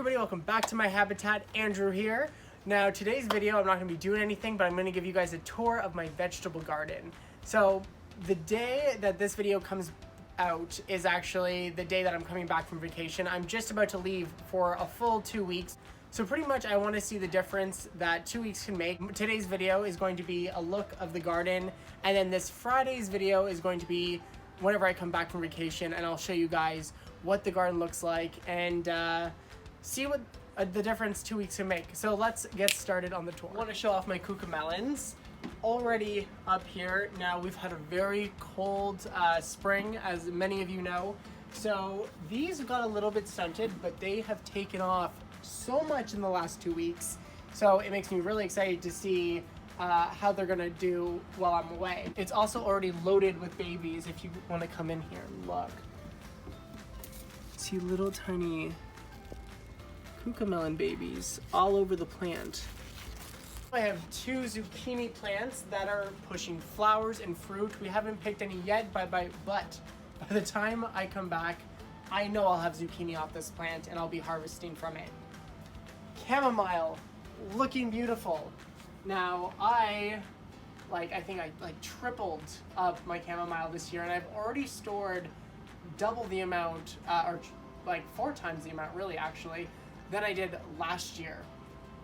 everybody, welcome back to my habitat. Andrew here. Now today's video, I'm not going to be doing anything, but I'm going to give you guys a tour of my vegetable garden. So the day that this video comes out is actually the day that I'm coming back from vacation. I'm just about to leave for a full 2 weeks. So pretty much I want to see the difference that 2 weeks can make. Today's video is going to be a look of the garden, and then this Friday's video is going to be whenever I come back from vacation, and I'll show you guys what the garden looks like and see what the difference 2 weeks can make. So let's get started on the tour. I want to show off my Cuckoo Melons. Already up here. Now we've had a very cold spring, as many of you know. So these got a little bit stunted, but they have taken off so much in the last 2 weeks. So it makes me really excited to see how they're gonna do while I'm away. It's also already loaded with babies if you want to come in here and look. See little tiny Cuckoo Melon babies all over the plant. I have 2 zucchini plants that are pushing flowers and fruit. We haven't picked any yet, but by the time I come back, I know I'll have zucchini off this plant and I'll be harvesting from it. Chamomile, looking beautiful. Now I think I tripled up my chamomile this year, and I've already stored double the amount, or like 4 times the amount really actually, than I did last year.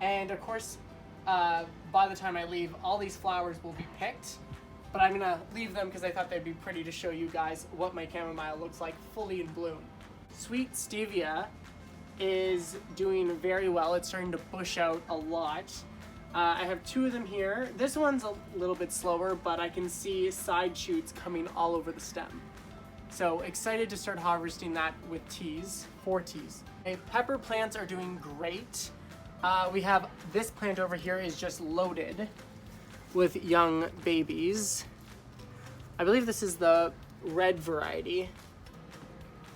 And of course, by the time I leave, all these flowers will be picked, but I'm gonna leave them because I thought they'd be pretty to show you guys what my chamomile looks like fully in bloom. Sweet Stevia is doing very well. It's starting to bush out a lot. I have 2 of them here. This one's a little bit slower, but I can see side shoots coming all over the stem. So excited to start harvesting that with 4 teas. Okay, pepper plants are doing great. We have this plant over here is just loaded with young babies. I believe this is the red variety.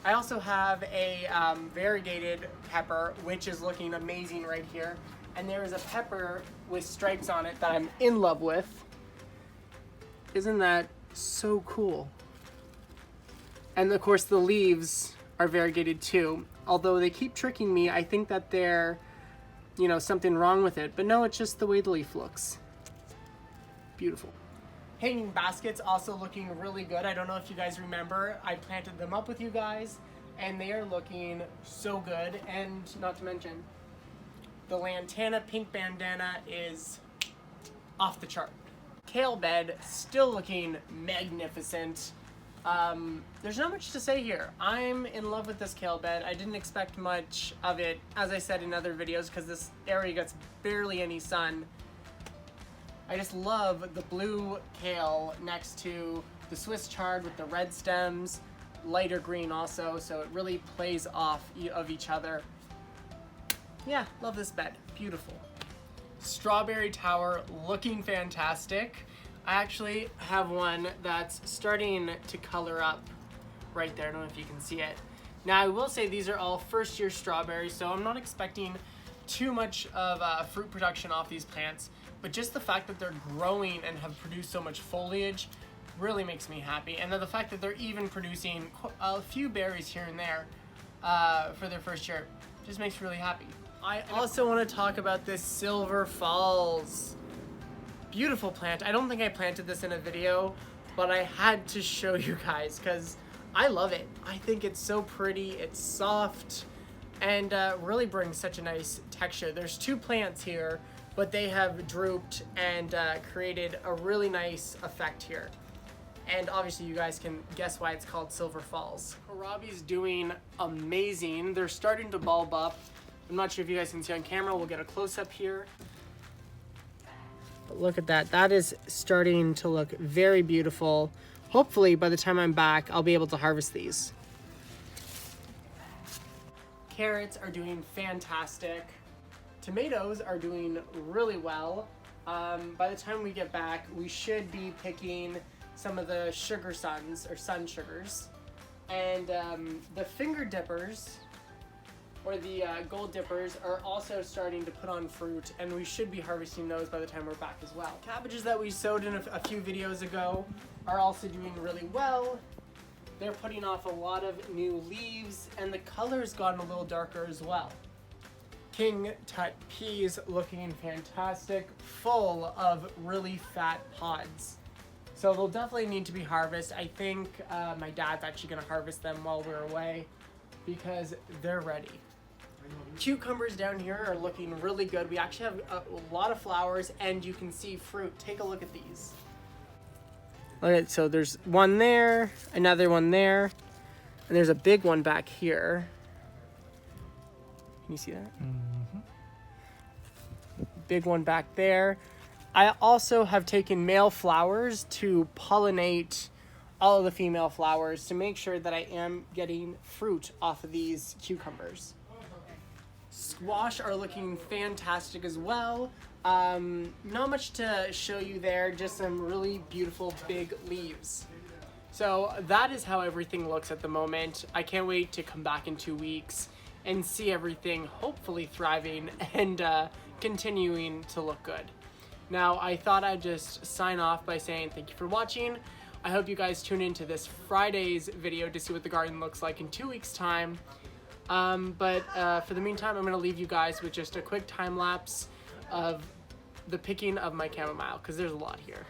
I also have a variegated pepper, which is looking amazing right here. And there is a pepper with stripes on it that I'm in love with. Isn't that so cool? And of course the leaves are variegated too. Although they keep tricking me, I think that they're, something wrong with it. But no, it's just the way the leaf looks. Beautiful. Hanging baskets also looking really good. I don't know if you guys remember, I planted them up with you guys, and they are looking so good. And not to mention, the lantana pink bandana is off the chart. Kale Bed still looking magnificent. There's not much to say here. I'm in love with this kale bed. I didn't expect much of it, as I said in other videos, because this area gets barely any sun. I just love the blue kale next to the Swiss chard with the red stems, lighter green also, so it really plays off of each other. Yeah, love this bed. Beautiful. Strawberry tower looking fantastic. I actually have one that's starting to color up right there. I don't know if you can see it. Now I will say these are all first year strawberries, so I'm not expecting too much of fruit production off these plants, but just the fact that they're growing and have produced so much foliage really makes me happy. And then the fact that they're even producing a few berries here and there for their first year just makes me really happy. I also want to talk about this Silver Falls. Beautiful plant. I don't think I planted this in a video, but I had to show you guys because I love it. I think it's so pretty, it's soft, and really brings such a nice texture. There's 2 plants here, but they have drooped and created a really nice effect here. And obviously you guys can guess why it's called Silver Falls. Kohlrabi's doing amazing. They're starting to bulb up. I'm not sure if you guys can see on camera. We'll get a close-up here. But look at that. That is starting to look very beautiful. Hopefully, by the time I'm back, I'll be able to harvest these. Carrots are doing fantastic. Tomatoes are doing really well. By the time we get back, we should be picking some of the sugar suns, or sun sugars. And the finger dippers, or the gold dippers, are also starting to put on fruit, and we should be harvesting those by the time we're back as well. Cabbages that we sowed in a few videos ago are also doing really well. They're putting off a lot of new leaves, and the color's gotten a little darker as well. King Tut peas looking fantastic, full of really fat pods. So they'll definitely need to be harvested. I think my dad's actually gonna harvest them while we're away because they're ready. Cucumbers down here are looking really good. We actually have a lot of flowers and you can see fruit. Take a look at these. Look at, so there's one there, another one there, and there's a big one back here. Can you see that? Mm-hmm. Big one back there. I also have taken male flowers to pollinate all of the female flowers to make sure that I am getting fruit off of these cucumbers. Squash are looking fantastic as well. Not much to show you there, just some really beautiful big leaves. So that is how everything looks at the moment. I can't wait to come back in 2 weeks and see everything hopefully thriving and continuing to look good. Now, I thought I'd just sign off by saying thank you for watching. I hope you guys tune into this Friday's video to see what the garden looks like in 2 weeks' time. But for the meantime, I'm going to leave you guys with just a quick time lapse of the picking of my chamomile, because there's a lot here.